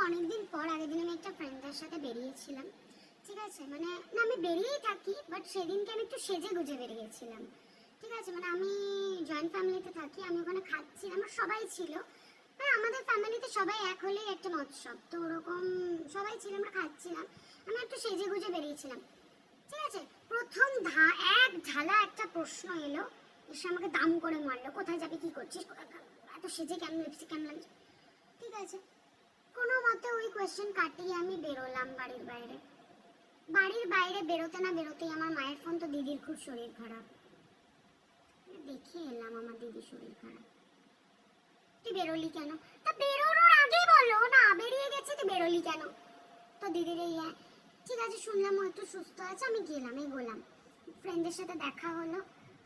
অনেকদিন পর আগের দিন আমি একটা ফ্রেন্ডের সাথে বেরিয়েছিলাম, ঠিক আছে, মানে না আমি বেরিয়েই থাকি, বাট সেদিনকে আমি একটু সেজে গুজে বেরিয়েছিলাম, ঠিক আছে, মানে আমি জয়েন্ট ফ্যামিলিতে থাকি, আমি ওখানে খাচ্ছি, আমার সবাই ছিল, মানে আমাদের ফ্যামিলিতে সবাই এক হলেই একটা মৎসব, তো ওরকম সবাই ছিল, আমরা খাচ্ছিলাম, আমি একটু সেজে গুজে বেরিয়েছিলাম, ঠিক আছে। প্রথম এক ঝালা একটা প্রশ্ন এলো, এসে আমাকে দাম করে মারলো, কোথায় যাবি, কি করছিস, এত সেজে কেমন, লিপস্টিক কেমন লাগছে, ঠিক আছে। কোনো মতে ওই কোয়েশ্চেন কাটিয়ে আমি বেরোলাম বাড়ির বাইরে। বাড়ির বাইরে বেরোতে না বেরোতেই আমার মায়ের ফোন, তো দিদির খুব শরীর খারাপ। দেখে এলাম আমার দিদির শরীর খারাপ। তুই বেরোলি কেন? তা বেরোনোর আগে বলো না, বেরিয়ে গেছে, তুই বেরোলি কেন? তো দিদির এই ঠিক আছে, শুনলাম ও একটু সুস্থ আছে, আমি গেলাম, এগোলাম, ফ্রেন্ডের সাথে দেখা হলো,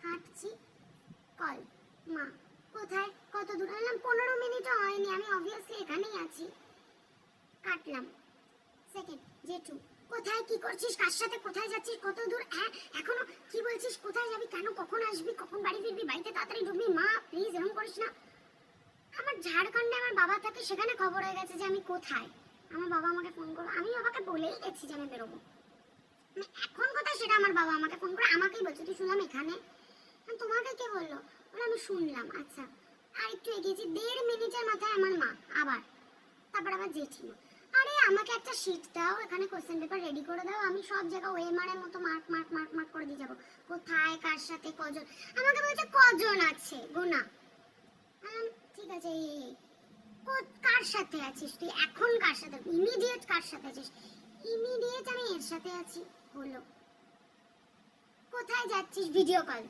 হাঁটছি, কল, মা কোথায়, কত দূর? বললাম 15 মিনিটও হয়নি, আমি অবভিয়াসলি এখানেই আছি। কাটলাম, সেকেন্ড, জেঠু কোথায়, কি করছিস, কার সাথে, কোথায় যাচ্ছিস, কত দূর, হ্যাঁ এখনো কি বলছিস, কোথায় যাবি, কেন, কখন আসবি, কখন বাড়ি ফিরবি, বাড়িতে তাড়াতাড়ি ঢুকবি, মা প্লিজ এরকম করিস না। আমার ঝাড়খণ্ডে আমার বাবা থাকে, সেখানে খবর হয়ে গেছে যে আমি কোথায়, আমার বাবা আমাকে ফোন করলো, আমি বাবাকে বলেই গেছি যে আমি বেরোবো, এখন কোথায় সেটা আমার বাবা আমাকে ফোন করে আমাকেই বলছে, তুই শুনলাম এখানে, তোমাকে কে বললো, বলে আমি শুনলাম, আচ্ছা। আর একটু এগিয়েছি, 1.5 মিনিটের মাথায় আমার মা আবার, তারপর আবার জেঠিমা, আরে আমাকে একটা শিট দাও, এখানে কোশ্চেন পেপার রেডি করে দাও, আমি সব জায়গায় ওএমআর এর মতো মার্ক মার্ক মার্ক মার্ক করে দিয়ে যাবো, কোথায়, কার সাথে, কজন, আমাকে বলছে কজন আছে গোনা, ঠিক আছে, এই কার সাথে আছিস তুই, এখন কার সাথে, ইমিডিয়েট কার সাথে আছিস, ইমিডিয়েট আমি এর সাথে আছি, হলো, কোথায় যাচ্ছিস, ভিডিও কল,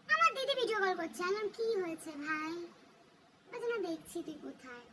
আমার দিদি ভিডিও কল করছে, আমি কি হয়েছে ভাই, বলছে না দেখছি তুই কোথায়,